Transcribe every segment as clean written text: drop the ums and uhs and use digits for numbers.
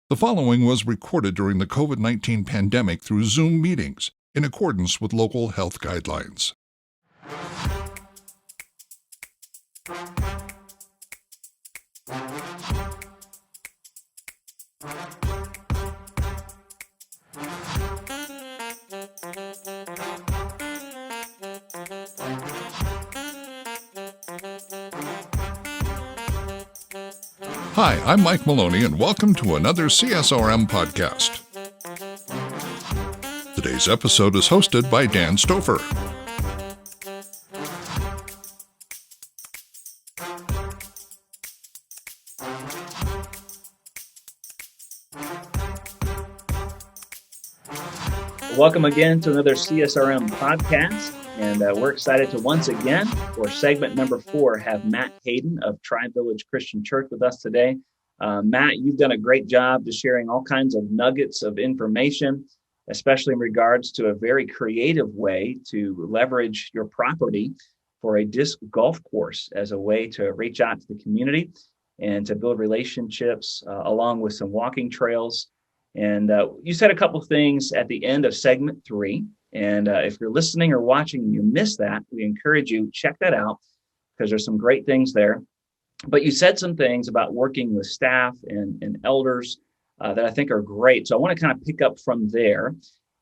The following was recorded during the COVID-19 pandemic through Zoom meetings in accordance with local health guidelines. Hi, I'm Mike Maloney, and welcome to another CSRM podcast. Today's episode is hosted by Dan Stouffer. Welcome again to another CSRM podcast, and we're excited to once again, for segment number 4, have Matt Hayden of Tri-Village Christian Church with us today. Matt, you've done a great job just sharing all kinds of nuggets of information, especially in regards to a very creative way to leverage your property for a disc golf course as a way to reach out to the community and to build relationships along with some walking trails. And you said a couple things at the end of segment 3. And if you're listening or watching and you missed that, we encourage you, check that out because there's some great things there. But you said some things about working with staff and elders that I think are great. So I want to kind of pick up from there.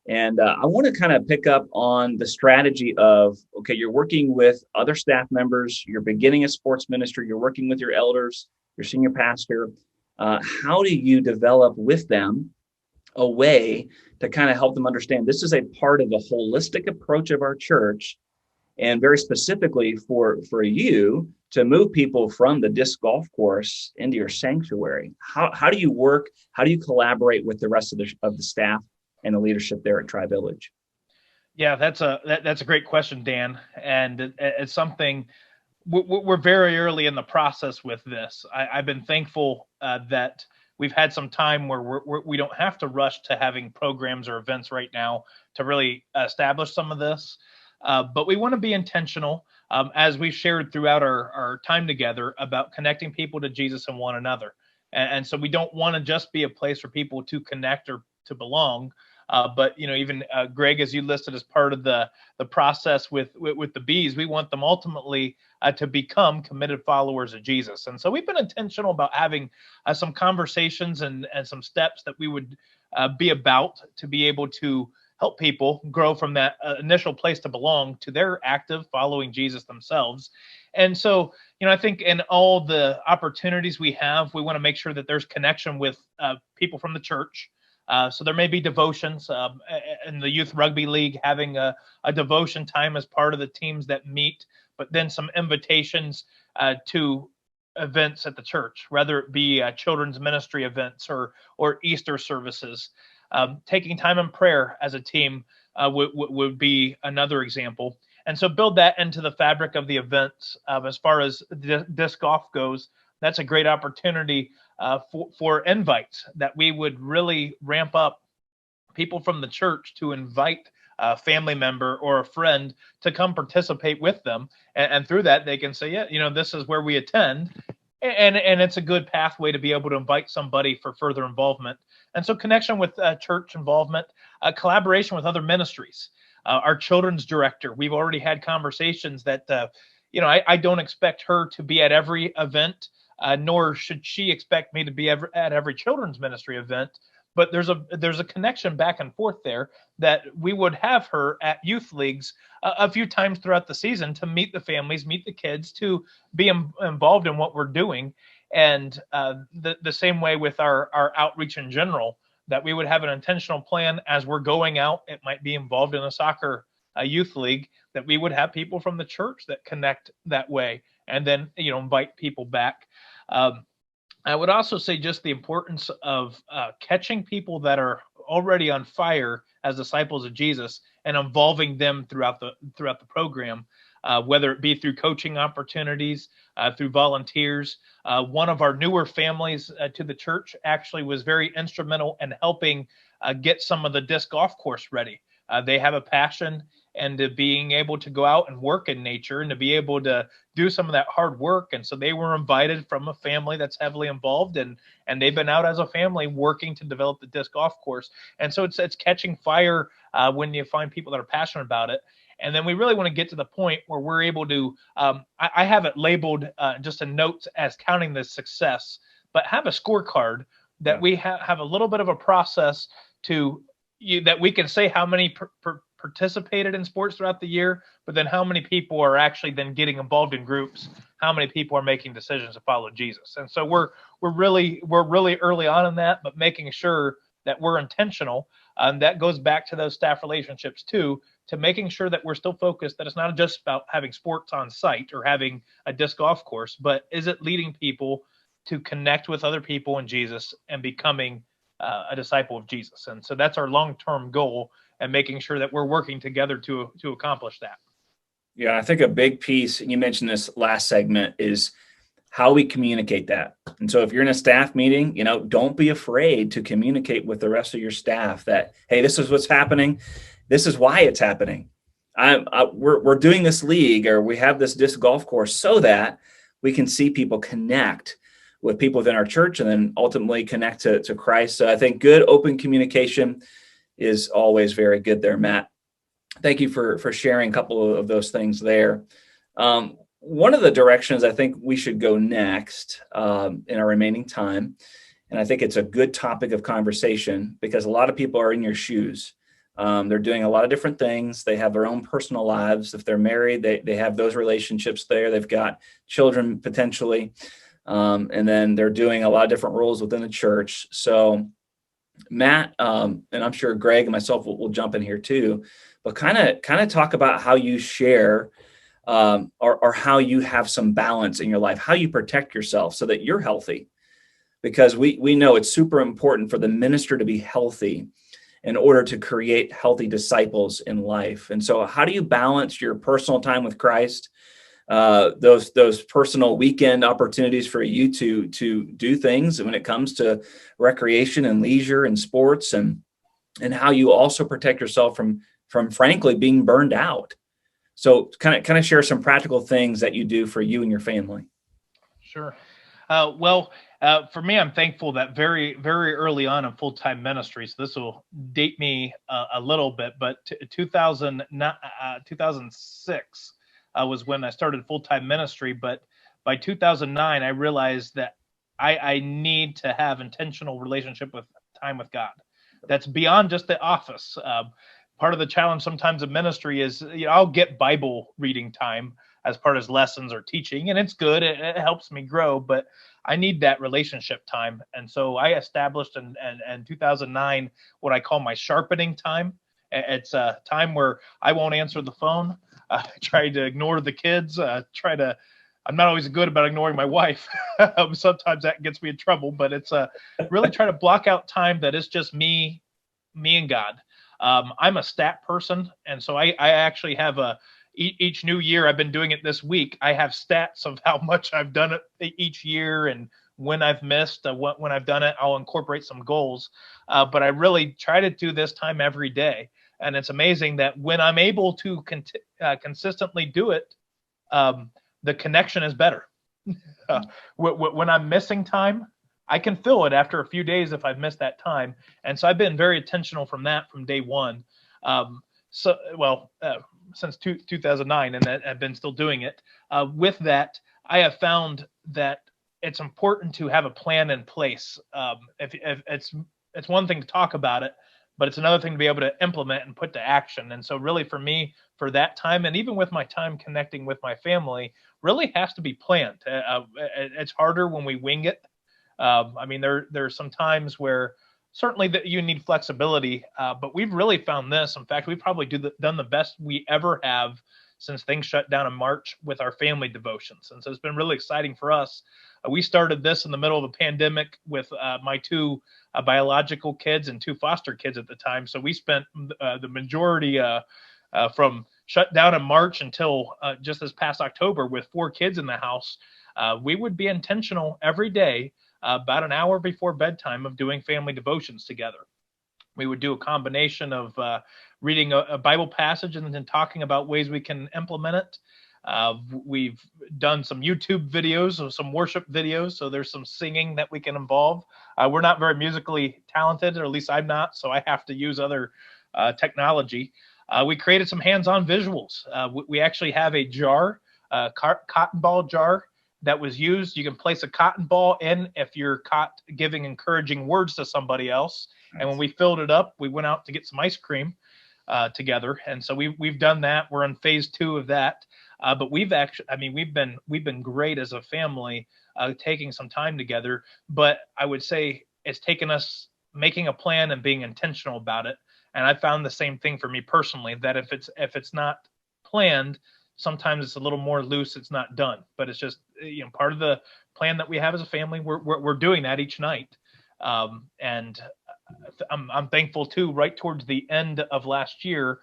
And I want to kind of pick up on the strategy of, okay, you're working with other staff members, you're beginning a sports ministry, you're working with your elders, your senior pastor. How do you develop with them a way to kind of help them understand this is a part of the holistic approach of our church, and very specifically for you to move people from the disc golf course into your sanctuary? How do you work? How do you collaborate with the rest of the staff and the leadership there at Tri-Village? Yeah, that's a great question, Dan, and it's something we're very early in the process with this. I've been thankful that we've had some time where we don't have to rush to having programs or events right now to really establish some of this. But we want to be intentional, as we've shared throughout our time together, about connecting people to Jesus and one another. And so we don't want to just be a place for people to connect or to belong. But even Greg, as you listed as part of the process with the bees, we want them ultimately to become committed followers of Jesus. And so we've been intentional about having some conversations and some steps that we would be about to be able to help people grow from that initial place to belong to their active following Jesus themselves. And so, I think in all the opportunities we have, we want to make sure that there's connection with people from the church. So there may be devotions in the Youth Rugby League, having a devotion time as part of the teams that meet, but then some invitations to events at the church, whether it be children's ministry events or Easter services. Taking time in prayer as a team would be another example. And so build that into the fabric of the events. As far as disc golf goes, that's a great opportunity for invites, that we would really ramp up people from the church to invite a family member or a friend to come participate with them. And through that, they can say, yeah, this is where we attend. And it's a good pathway to be able to invite somebody for further involvement. And so connection with church involvement, collaboration with other ministries. Our children's director, we've already had conversations that, I don't expect her to be at every event, nor should she expect me to be at every children's ministry event. But there's a connection back and forth there, that we would have her at youth leagues a few times throughout the season to meet the families, meet the kids, to be involved in what we're doing. And the same way with our outreach in general, that we would have an intentional plan as we're going out. It might be involved in a soccer youth league, that we would have people from the church that connect that way, and then invite people back. I would also say just the importance of catching people that are already on fire as disciples of Jesus and involving them throughout the program, whether it be through coaching opportunities, through volunteers. One of our newer families to the church actually was very instrumental in helping get some of the disc golf course ready. They have a passion and to being able to go out and work in nature and to be able to do some of that hard work. And so they were invited from a family that's heavily involved, and they've been out as a family working to develop the disc golf course. And so it's catching fire when you find people that are passionate about it. And then we really want to get to the point where we're able to, I have it labeled just a note as counting the success, but have a scorecard that we have a little bit of a process that we can say how many participated in sports throughout the year, but then how many people are actually then getting involved in groups, how many people are making decisions to follow Jesus. And so we're really early on in that, but making sure that we're intentional. That goes back to those staff relationships too, to making sure that we're still focused, that it's not just about having sports on site or having a disc golf course, but is it leading people to connect with other people in Jesus and becoming a disciple of Jesus. And so that's our long-term goal, and making sure that we're working together to accomplish that. Yeah, I think a big piece, and you mentioned this last segment, is how we communicate that. And so if you're in a staff meeting, don't be afraid to communicate with the rest of your staff that, hey, this is what's happening. This is why it's happening. We're doing this league, or we have this disc golf course so that we can see people connect with people within our church and then ultimately connect to Christ. So I think good open communication is always very good there, Matt. Thank you for sharing a couple of those things there. One of the directions I think we should go next in our remaining time, and I think it's a good topic of conversation because a lot of people are in your shoes. They're doing a lot of different things. They have their own personal lives. If they're married, they have those relationships there. They've got children potentially. And then they're doing a lot of different roles within the church. So Matt, and I'm sure Greg and myself will jump in here too, but kind of talk about how you share or how you have some balance in your life, how you protect yourself so that you're healthy. Because we know it's super important for the minister to be healthy in order to create healthy disciples in life. And so how do you balance your personal time with Christ, those personal weekend opportunities for you to do things when it comes to recreation and leisure and sports, and how you also protect yourself from frankly being burned out? So kind of share some practical things that you do for you and your family. Sure. For me, I'm thankful that very, very early on in full-time ministry, so this will date me a little bit, but 2006 was when I started full-time ministry. But by 2009, I realized that I need to have intentional relationship with time with God. That's beyond just the office. Part of the challenge sometimes of ministry is, I'll get Bible reading time as part of lessons or teaching, and it's good. It helps me grow, but I need that relationship time. And so I established in 2009 what I call my sharpening time. It's a time where I won't answer the phone. Try to ignore the kids. I'm not always good about ignoring my wife. Sometimes that gets me in trouble, but it's really try to block out time that is just me and God. I'm a stat person, and so I actually have each new year, I've been doing it this week, I have stats of how much I've done it each year and when I've missed, when I've done it, I'll incorporate some goals. But I really try to do this time every day. And it's amazing that when I'm able to consistently do it, the connection is better. When I'm missing time, I can feel it after a few days if I've missed that time. And so I've been very intentional from day one. Since 2009, and that I've been still doing it. With that, I have found that it's important to have a plan in place. If it's one thing to talk about it, but it's another thing to be able to implement and put to action. And so really for me, for that time, and even with my time connecting with my family, really has to be planned. It's harder when we wing it. There's some times where certainly that you need flexibility, but we've really found this. In fact, we've probably done the best we ever have since things shut down in March with our family devotions. And so it's been really exciting for us. We started this in the middle of a pandemic with my two biological kids and two foster kids at the time. So we spent the majority from shut down in March until just this past October with 4 kids in the house. We would be intentional every day, about an hour before bedtime, of doing family devotions together. We would do a combination of reading a Bible passage and then talking about ways we can implement it. We've done some YouTube videos or some worship videos, so there's some singing that we can involve. We're not very musically talented, or at least I'm not, so I have to use other technology. We created some hands-on visuals. We actually have a jar, a cotton ball jar that was used. You can place a cotton ball in if you're caught giving encouraging words to somebody else. Nice. And when we filled it up, we went out to get some ice cream together. And so we've done that. We're on phase 2 of that. But we've actually, I mean, we've been great as a family, taking some time together. But I would say it's taken us making a plan and being intentional about it. And I found the same thing for me personally, that if it's not planned, sometimes it's a little more loose. It's not done, but it's just, part of the plan that we have as a family. We're doing that each night. And I'm thankful too, right towards the end of last year,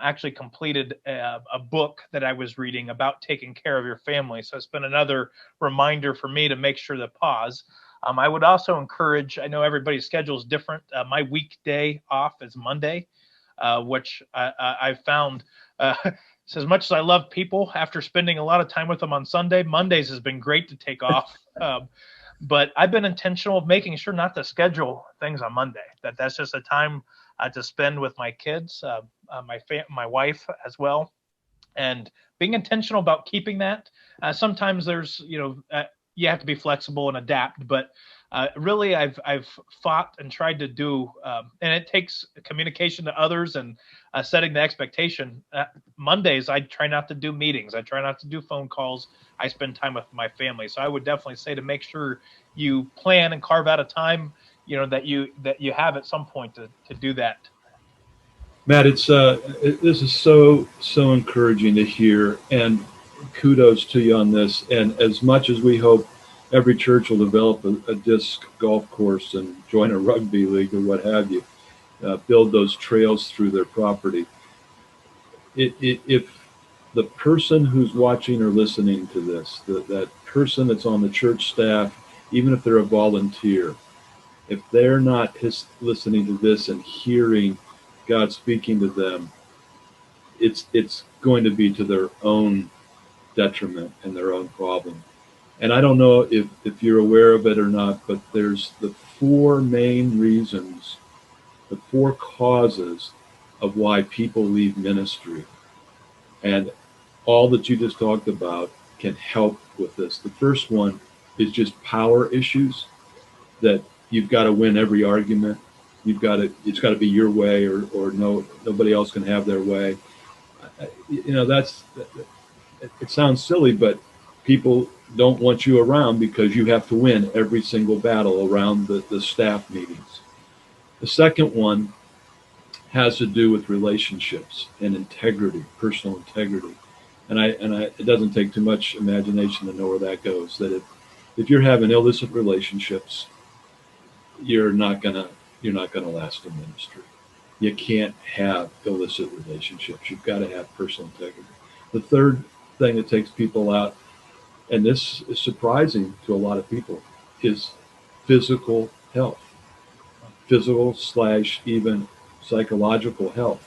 actually completed a book that I was reading about taking care of your family. So it's been another reminder for me to make sure to pause. I would also encourage, I know everybody's schedule is different. My weekday off is Monday, which I found, so as much as I love people, after spending a lot of time with them on Sunday, Mondays has been great to take off. But I've been intentional of making sure not to schedule things on Monday, that's just a time to spend with my kids, my wife as well, and being intentional about keeping that. Sometimes there's, you have to be flexible and adapt, but really I've fought and tried to do, and it takes communication to others and setting the expectation. Mondays, I try not to do meetings. I try not to do phone calls. I spend time with my family. So I would definitely say to make sure you plan and carve out a time, that you have at some point to do that. Matt, this is so encouraging to hear, and kudos to you on this. And as much as we hope every church will develop a disc golf course and join a rugby league or what have you, build those trails through their property. If the person who's watching or listening to this, that person that's on the church staff, even if they're a volunteer, if they're not listening to this and hearing God speaking to them, it's going to be to their own detriment and their own problem. And I don't know if you're aware of it or not, but there's the 4 main reasons, the 4 causes of why people leave ministry. And all that you just talked about can help with this. The first one is just power issues, that you've got to win every argument. It's got to be your way, or nobody else can have their way. It sounds silly, but people don't want you around because you have to win every single battle around the staff meetings. The second one has to do with relationships and integrity, personal integrity. And it doesn't take too much imagination to know where that goes. That if you're having illicit relationships, you're not gonna last in ministry. You can't have illicit relationships. You've got to have personal integrity. The third thing that takes people out, and this is surprising to a lot of people, is physical health, physical / even psychological health.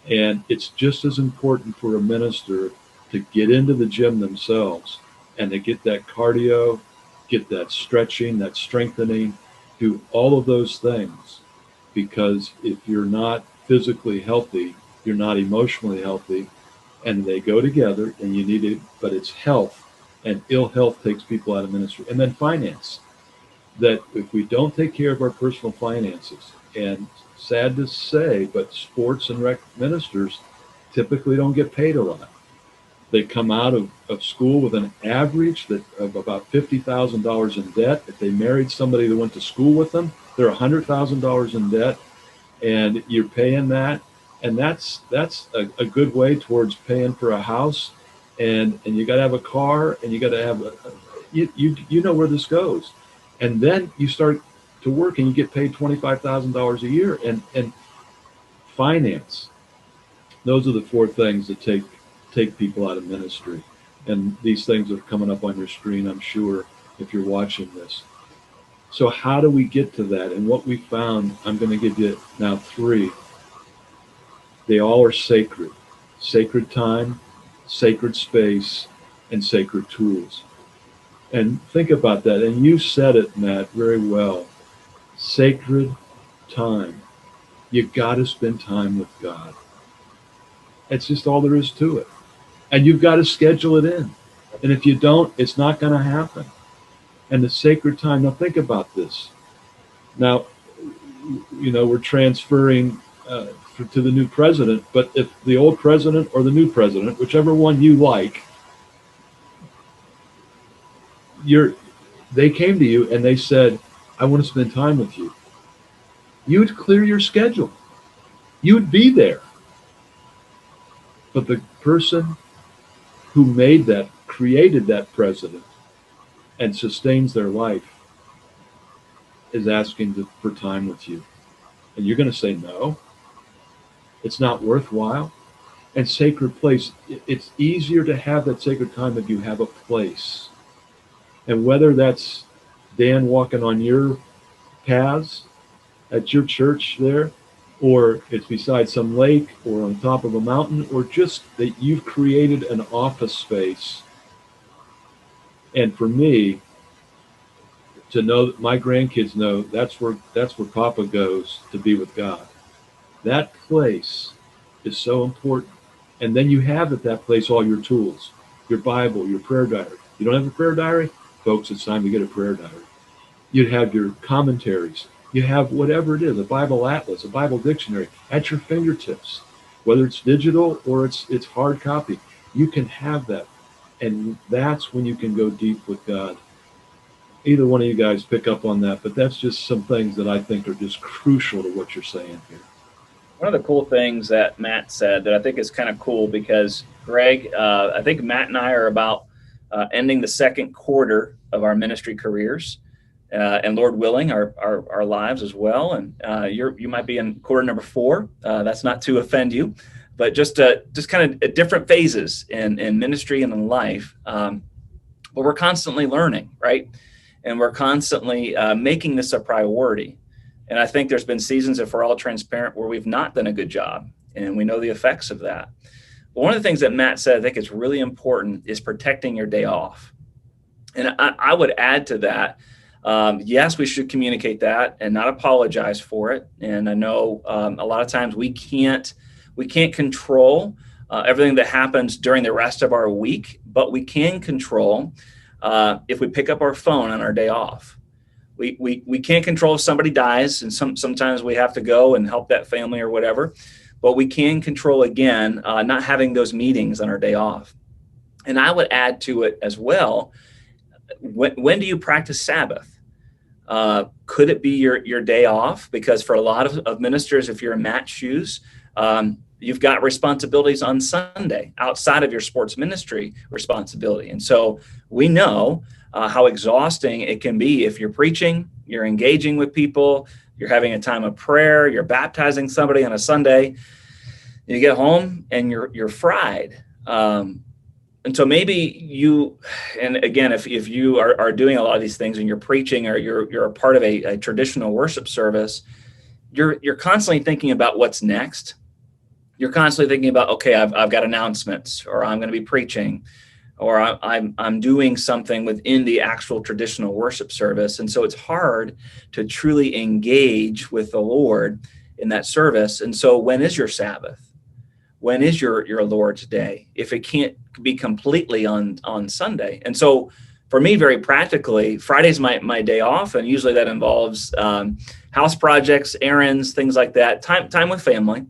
And it's just as important for a minister to get into the gym themselves and to get that cardio, get that stretching, that strengthening, do all of those things. Because if you're not physically healthy, you're not emotionally healthy, and they go together, and you need it, but it's health, and ill health takes people out of ministry. And then finance, that if we don't take care of our personal finances, and sad to say, but sports and rec ministers typically don't get paid a lot. They come out of school with an average of about $50,000 in debt. If they married somebody that went to school with them, they're $100,000 in debt, and you're paying that. And that's a good way towards paying for a house, and you got to have a car, and you got to have you know where this goes. And then you start to work, and you get paid $25,000 a year, and finance. Those are the 4 things that take people out of ministry. And these things are coming up on your screen, I'm sure, if you're watching this. So how do we get to that? And what we found, I'm going to give you now 3. They all are sacred. Sacred time, sacred space, and sacred tools. And think about that. And you said it, Matt, very well. Sacred time. You got to spend time with God. It's just all there is to it. And you've got to schedule it in. And if you don't, it's not going to happen. And the sacred time, now think about this. Now, we're transferring to the new president, but if the old president or the new president, whichever one you like, they came to you and they said, I want to spend time with you. You'd clear your schedule. You'd be there. But the person who created that president and sustains their life is asking for time with you. And you're going to say no. It's not worthwhile. And sacred place, it's easier to have that sacred time if you have a place. And whether that's Dan walking on your paths at your church there, or it's beside some lake or on top of a mountain, or just that you've created an office space. And for me, to know that my grandkids know that's where Papa goes to be with God. That place is so important. And then you have at that place all your tools, your Bible, your prayer diary. You don't have a prayer diary? Folks, it's time to get a prayer diary. You'd have your commentaries. You have whatever it is, a Bible atlas, a Bible dictionary at your fingertips, whether it's digital or it's hard copy. You can have that. And that's when you can go deep with God. Either one of you guys pick up on that, but that's just some things that I think are just crucial to what you're saying here. One of the cool things that Matt said that I think is kind of cool because, Greg, I think Matt and I are about ending the second quarter of our ministry careers, and Lord willing, our lives as well. And you might be in quarter number 4. That's not to offend you, but just kind of different phases in ministry and in life. But we're constantly learning, right? And we're constantly making this a priority. And I think there's been seasons, if we're all transparent, where we've not done a good job, and we know the effects of that. But one of the things that Matt said, I think is really important, is protecting your day off. And I would add to that, yes, we should communicate that and not apologize for it. And I know a lot of times we can't control everything that happens during the rest of our week, but we can control if we pick up our phone on our day off. We can't control if somebody dies, and sometimes we have to go and help that family or whatever, but we can control, again, not having those meetings on our day off. And I would add to it as well, when do you practice Sabbath? Could it be your day off? Because for a lot of ministers, if you're in Matt's shoes, you've got responsibilities on Sunday outside of your sports ministry responsibility. And so we know how exhausting it can be if you're preaching, you're engaging with people, you're having a time of prayer, you're baptizing somebody on a Sunday, you get home and you're fried. And so maybe you, and again, if you are doing a lot of these things and you're preaching or you're a part of a traditional worship service, you're constantly thinking about what's next. You're constantly thinking about, okay, I've got announcements, or I'm going to be preaching, or I'm doing something within the actual traditional worship service. And so it's hard to truly engage with the Lord in that service. And so when is your Sabbath? When is your Lord's day? If it can't be completely on Sunday. And so for me, very practically, Friday's my day off. And usually that involves house projects, errands, things like that, time with family.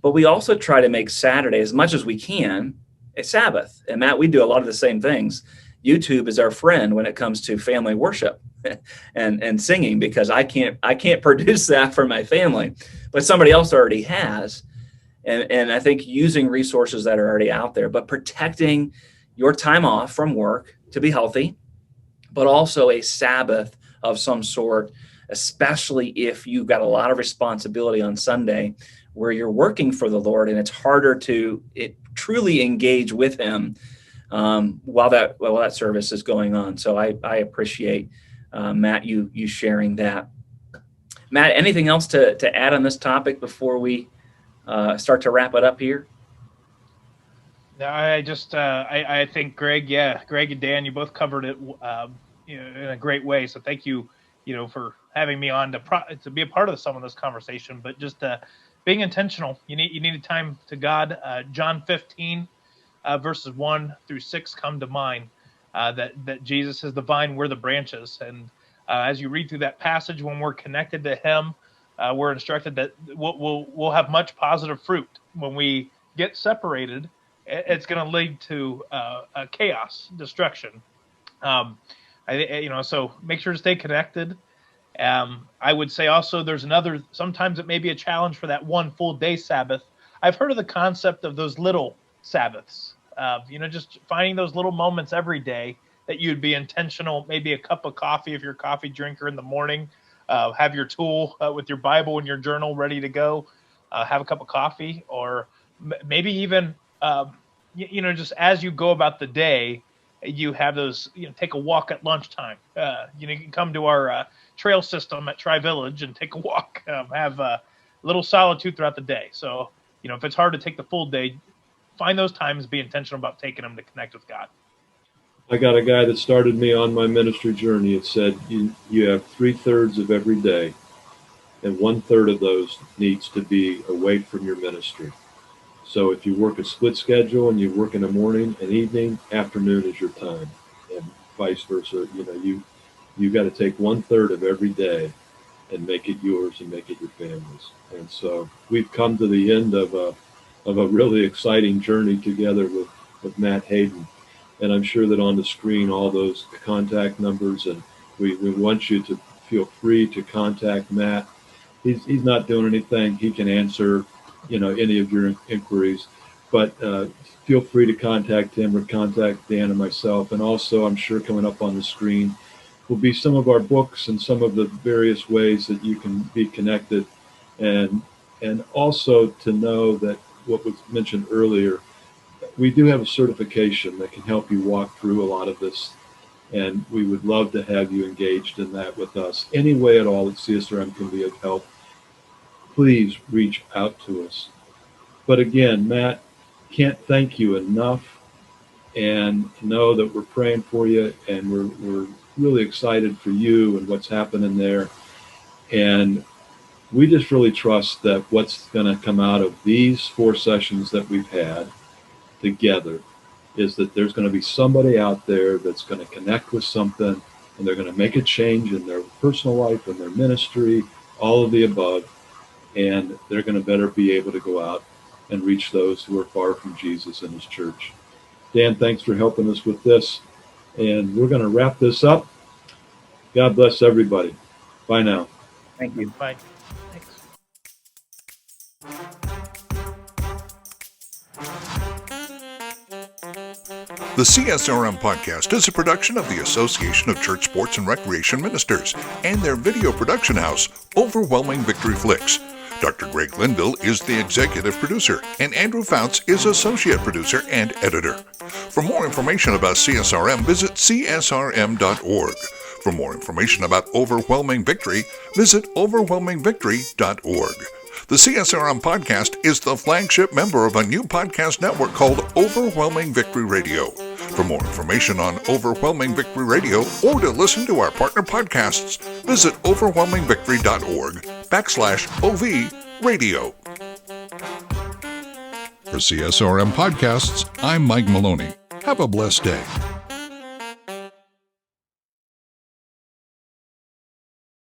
But we also try to make Saturday, as much as we can, a Sabbath. And Matt, we do a lot of the same things. YouTube is our friend when it comes to family worship and singing, because I can't produce that for my family, but somebody else already has. And I think using resources that are already out there, but protecting your time off from work to be healthy, but also a Sabbath of some sort, especially if you've got a lot of responsibility on Sunday where you're working for the Lord, and it's harder to truly engage with Him while that service is going on. So I appreciate Matt, you sharing that. Matt, anything else to add on this topic before we start to wrap it up here? No, I think Greg and Dan, you both covered it, in a great way. So thank you, for having me on to be a part of some of this conversation. But just being intentional. You need time to God. John 15, verses 1-6 come to mind. That Jesus is the vine, we're the branches, and as you read through that passage, when we're connected to Him, we're instructed that we'll have much positive fruit. When we get separated, it's going to lead to chaos, destruction. So make sure to stay connected. I would say also sometimes it may be a challenge for that one full day Sabbath. I've heard of the concept of those little Sabbaths, just finding those little moments every day that you'd be intentional, maybe a cup of coffee if you're a coffee drinker in the morning, have your tool with your Bible and your journal ready to go, have a cup of coffee, or maybe even, just as you go about the day, you have those, take a walk at lunchtime. You can come to our trail system at Tri-Village and take a walk, have a little solitude throughout the day. So, if it's hard to take the full day, find those times, be intentional about taking them to connect with God. I got a guy that started me on my ministry journey. It said you have 3/3 of every day, and 1/3 of those needs to be away from your ministry. So if you work a split schedule and you work in the morning and evening, afternoon is your time, and vice versa. You got to take 1/3 of every day and make it yours and make it your family's. And so we've come to the end of a really exciting journey together with Matt Hayden. And I'm sure that on the screen, all those contact numbers, and we want you to feel free to contact Matt. He's not doing anything. He can answer, any of your inquiries, but feel free to contact him or contact Dan and myself. And also, I'm sure coming up on the screen will be some of our books and some of the various ways that you can be connected. And also to know that what was mentioned earlier, we do have a certification that can help you walk through a lot of this, and we would love to have you engaged in that with us. Any way at all that CSRM can be of help, please reach out to us. But again, Matt, can't thank you enough, and know that we're praying for you, and we're really excited for you and what's happening there. And we just really trust that what's going to come out of these 4 sessions that we've had together is that there's going to be somebody out there that's going to connect with something, and they're going to make a change in their personal life and their ministry, all of the above, and they're going to better be able to go out and reach those who are far from Jesus and His church. Dan, thanks for helping us with this, and we're going to wrap this up. God bless everybody. Bye now. Thank you. Bye. Thanks. The CSRM podcast is a production of the Association of Church Sports and Recreation Ministers and their video production house, Overwhelming Victory Flicks. Dr. Greg Linville is the executive producer, and Andrew Fouts is associate producer and editor. For more information about CSRM, visit csrm.org. For more information about Overwhelming Victory, visit overwhelmingvictory.org. The CSRM podcast is the flagship member of a new podcast network called Overwhelming Victory Radio. For more information on Overwhelming Victory Radio or to listen to our partner podcasts, visit overwhelmingvictory.org/OV radio. For CSRM Podcasts, I'm Mike Maloney. Have a blessed day.